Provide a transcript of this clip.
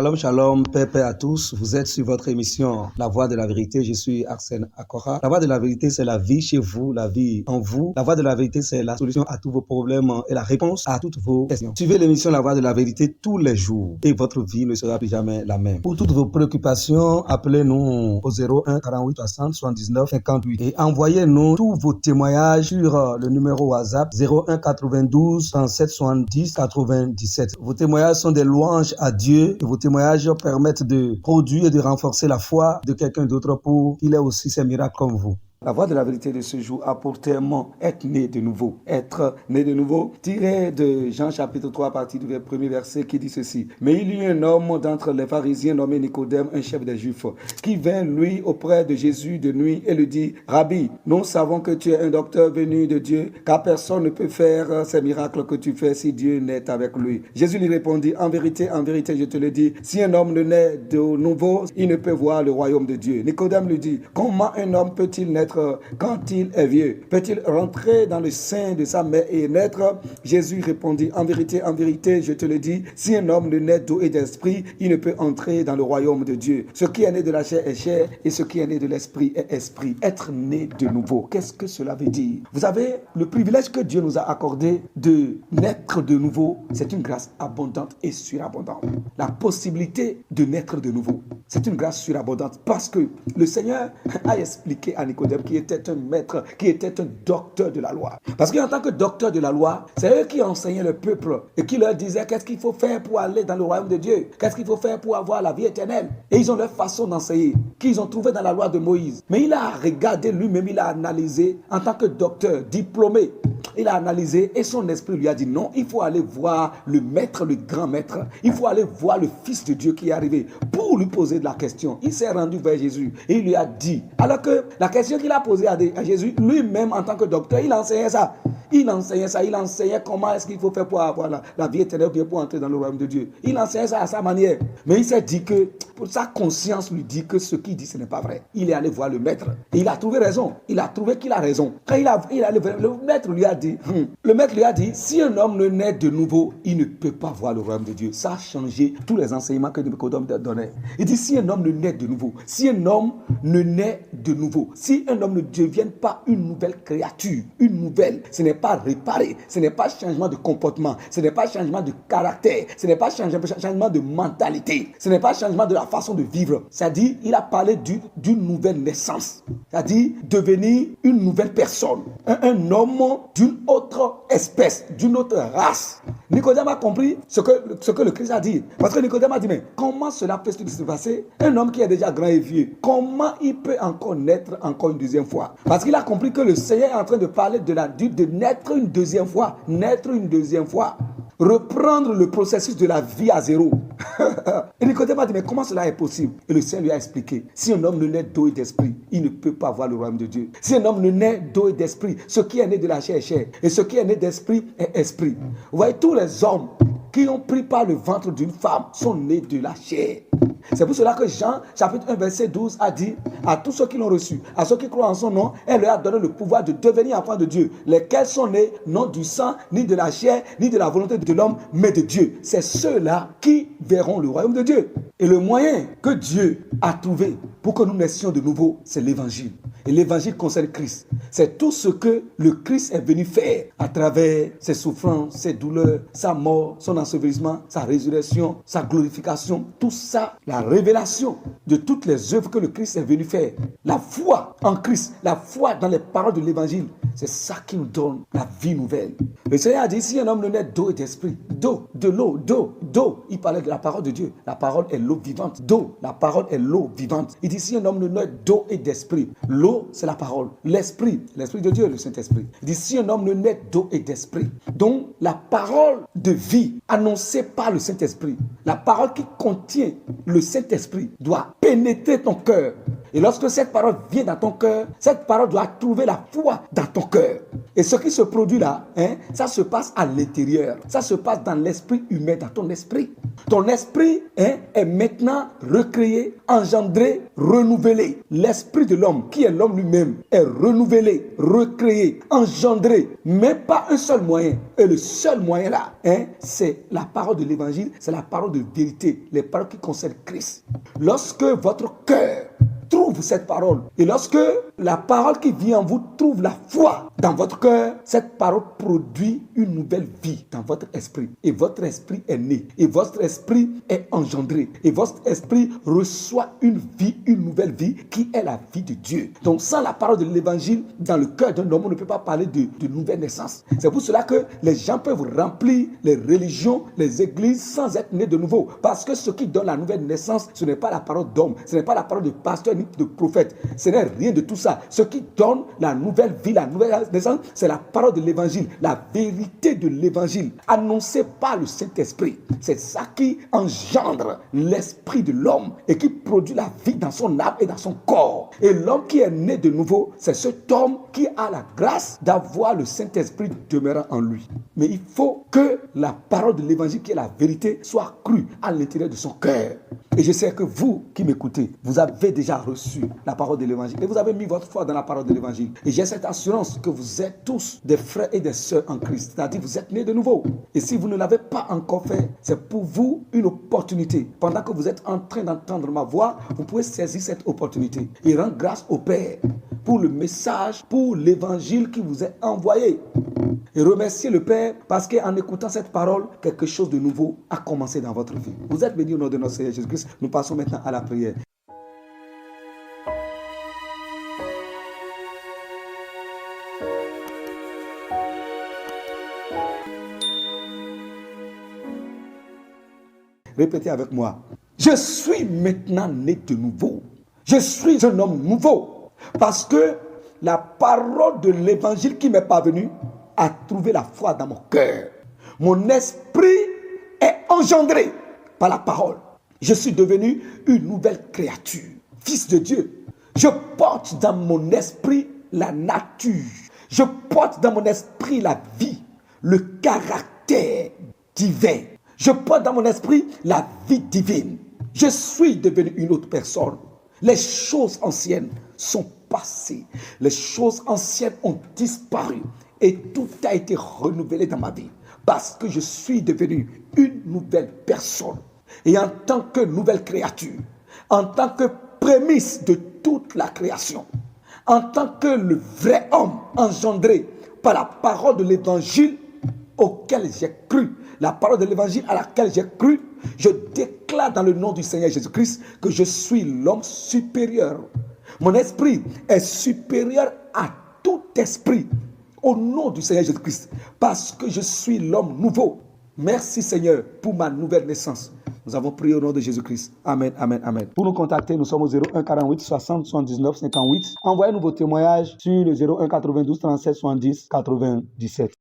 Shalom, shalom, paix, paix à tous. Vous êtes sur votre émission La Voix de la Vérité. Je suis Arsène Akora. La Voix de la Vérité, c'est la vie chez vous, la vie en vous. La Voix de la Vérité, c'est la solution à tous vos problèmes et la réponse à toutes vos questions. Suivez l'émission La Voix de la Vérité tous les jours et votre vie ne sera plus jamais la même. Pour toutes vos préoccupations, appelez-nous au 01 48 60 79 58 et envoyez-nous tous vos témoignages sur le numéro WhatsApp 01 92 37 70 97. Vos témoignages sont des louanges à Dieu et vos témoignages permettent de produire et de renforcer la foi de quelqu'un d'autre pour qu'il ait aussi ses miracles comme vous. La voix de la vérité de ce jour a pour thème être né de nouveau. Être né de nouveau, tiré de Jean chapitre 3 à partir du premier verset qui dit ceci. Mais il y eut un homme d'entre les pharisiens nommé Nicodème, un chef des Juifs, qui vint lui auprès de Jésus de nuit et lui dit, Rabbi, nous savons que tu es un docteur venu de Dieu, car personne ne peut faire ces miracles que tu fais si Dieu n'est avec lui. Jésus lui répondit, en vérité, je te le dis, si un homme ne naît de nouveau, il ne peut voir le royaume de Dieu. Nicodème lui dit, comment un homme peut-il naître quand il est vieux? Peut-il rentrer dans le sein de sa mère et naître? Jésus répondit, en vérité, je te le dis, si un homme ne naît d'eau et d'esprit, il ne peut entrer dans le royaume de Dieu. Ce qui est né de la chair est chair et ce qui est né de l'esprit est esprit. Être né de nouveau, qu'est-ce que cela veut dire? Vous avez le privilège que Dieu nous a accordé de naître de nouveau. C'est une grâce abondante et surabondante. La possibilité de naître de nouveau, c'est une grâce surabondante parce que le Seigneur a expliqué à Nicodème qui était un maître, qui était un docteur de la loi. Parce qu'en tant que docteur de la loi, c'est eux qui enseignaient le peuple et qui leur disaient qu'est-ce qu'il faut faire pour aller dans le royaume de Dieu, qu'est-ce qu'il faut faire pour avoir la vie éternelle. Et ils ont leur façon d'enseigner, qu'ils ont trouvé dans la loi de Moïse. Mais il a regardé lui-même, il a analysé en tant que docteur, diplômé. Il a analysé et son esprit lui a dit non, il faut aller voir le maître, le grand maître. Il faut aller voir le Fils de Dieu qui est arrivé pour lui poser de la question. Il s'est rendu vers Jésus et il lui a dit, alors que la question qu'il a posée à Jésus, lui-même en tant que docteur, il enseignait ça. Il enseignait comment est-ce qu'il faut faire pour avoir la vie éternelle, pour entrer dans le royaume de Dieu. Il enseignait ça à sa manière. Mais il s'est dit que, pour sa conscience lui dit que ce qu'il dit, ce n'est pas vrai. Il est allé voir le maître. Et il a trouvé raison. Il a trouvé qu'il a raison. Quand le maître lui a dit, si un homme ne naît de nouveau, il ne peut pas voir le royaume de Dieu. Ça a changé tous les enseignements que Nicodème donnait. Il dit, si un homme ne naît de nouveau, si un homme ne devient pas une nouvelle créature, une nouvelle, ce n'est pas réparé, ce n'est pas changement de comportement, ce n'est pas changement de caractère, ce n'est pas changement de mentalité, ce n'est pas changement de la façon de vivre. C'est-à-dire, il a parlé d'une nouvelle naissance, c'est-à-dire devenir une nouvelle personne, un homme d'une autre espèce, d'une autre race. Nicodème a compris ce que le Christ a dit. Parce que Nicodème a dit, mais comment cela peut se passer? Un homme qui est déjà grand et vieux, comment il peut encore naître encore une deuxième fois? Parce qu'il a compris que le Seigneur est en train de parler de naître une deuxième fois. Naître une deuxième fois. Reprendre le processus de la vie à zéro. Et Nicodème a dit, mais comment cela est possible? Et le Seigneur lui a expliqué, si un homme ne naît d'eau et d'esprit, il ne peut pas voir le royaume de Dieu. Si un homme ne naît d'eau et d'esprit, ce qui est né de la chair est chair, et ce qui est né d'esprit est esprit. Vous voyez, tous les hommes qui ont pris par le ventre d'une femme sont nés de la chair. C'est pour cela que Jean, chapitre 1, verset 12, a dit à tous ceux qui l'ont reçu, à ceux qui croient en son nom, elle leur a donné le pouvoir de devenir enfants de Dieu, lesquels sont nés non du sang, ni de la chair, ni de la volonté de l'homme, mais de Dieu. C'est ceux-là qui verront le royaume de Dieu. Et le moyen que Dieu a trouvé pour que nous naissions de nouveau, c'est l'évangile. Et l'évangile concerne Christ. C'est tout ce que le Christ est venu faire à travers ses souffrances, ses douleurs, sa mort, son ensevelissement, sa résurrection, sa glorification. Tout ça, la révélation de toutes les œuvres que le Christ est venu faire. La foi en Christ, la foi dans les paroles de l'évangile, c'est ça qui nous donne la vie nouvelle. Le Seigneur a dit, si un homme ne naît d'eau et d'esprit, d'eau, de l'eau, d'eau, il parlait de la parole de Dieu. La parole est l'eau vivante. D'eau, la parole est l'eau vivante. Il dit, si un homme ne naît d'eau et d'esprit, l'eau, c'est la parole. L'esprit de Dieu, le Saint-Esprit. Il dit, si un homme ne naît d'eau et d'esprit, donc la parole de vie annoncée par le Saint-Esprit, la parole qui contient le Saint-Esprit doit pénétrer ton cœur. Et lorsque cette parole vient dans ton cœur, cette parole doit trouver la foi dans ton cœur. Et ce qui se produit là, ça se passe à l'intérieur. Ça se passe dans l'esprit humain, dans ton esprit. Ton esprit est maintenant recréé, engendré, renouvelé. L'esprit de l'homme, qui est l'homme lui-même, est renouvelé, recréé, engendré. Mais pas un seul moyen. Et le seul moyen là, c'est la parole de l'évangile, c'est la parole de vérité, les paroles qui concernent Christ. Lorsque votre cœur trouve cette parole, et lorsque la parole qui vient en vous trouve la foi dans votre cœur, cette parole produit une nouvelle vie dans votre esprit. Et votre esprit est né. Et votre esprit est engendré. Et votre esprit reçoit une vie, une nouvelle vie qui est la vie de Dieu. Donc sans la parole de l'évangile dans le cœur d'un homme, on ne peut pas parler de nouvelle naissance. C'est pour cela que les gens peuvent remplir les religions, les églises sans être nés de nouveau. Parce que ce qui donne la nouvelle naissance, ce n'est pas la parole d'homme, ce n'est pas la parole de pasteur ni de prophète. Ce n'est rien de tout ça. Ce qui donne la nouvelle vie, la nouvelle naissance, c'est la parole de l'évangile, la vérité de l'évangile, annoncée par le Saint-Esprit. C'est ça qui engendre l'esprit de l'homme et qui produit la vie dans son âme et dans son corps. Et l'homme qui est né de nouveau, c'est cet homme qui a la grâce d'avoir le Saint-Esprit demeurant en lui. Mais il faut que la parole de l'évangile, qui est la vérité, soit crue à l'intérieur de son cœur. Et je sais que vous qui m'écoutez, vous avez déjà reçu la parole de l'évangile et vous avez mis votre foi dans la parole de l'évangile. Et j'ai cette assurance que vous êtes tous des frères et des sœurs en Christ. C'est-à-dire vous êtes nés de nouveau. Et si vous ne l'avez pas encore fait, c'est pour vous une opportunité. Pendant que vous êtes en train d'entendre ma voix, vous pouvez saisir cette opportunité et rendre grâce au Père pour le message, pour l'évangile qui vous est envoyé. Et remerciez le Père parce qu'en écoutant cette parole, quelque chose de nouveau a commencé dans votre vie. Vous êtes bénis au nom de notre Seigneur Jésus-Christ. Nous passons maintenant à la prière. Répétez avec moi. Je suis maintenant né de nouveau. Je suis un homme nouveau. Parce que la parole de l'évangile qui m'est parvenue a trouvé la foi dans mon cœur. Mon esprit est engendré par la parole. Je suis devenu une nouvelle créature, fils de Dieu. Je porte dans mon esprit la nature. Je porte dans mon esprit la vie, le caractère divin. Je porte dans mon esprit la vie divine. Je suis devenu une autre personne. Les choses anciennes sont passées. Les choses anciennes ont disparu. Et tout a été renouvelé dans ma vie. Parce que je suis devenu une nouvelle personne. Et en tant que nouvelle créature, en tant que prémisse de toute la création, en tant que le vrai homme engendré par la parole de l'évangile auquel j'ai cru, la parole de l'évangile à laquelle j'ai cru, je déclare dans le nom du Seigneur Jésus-Christ que je suis l'homme supérieur. Mon esprit est supérieur à tout esprit au nom du Seigneur Jésus-Christ parce que je suis l'homme nouveau. Merci Seigneur pour ma nouvelle naissance. Nous avons prié au nom de Jésus-Christ. Amen, amen, amen. Pour nous contacter, nous sommes au 01 48 60 79 58. Envoyez-nous vos témoignages sur le 01 92 37 70 97.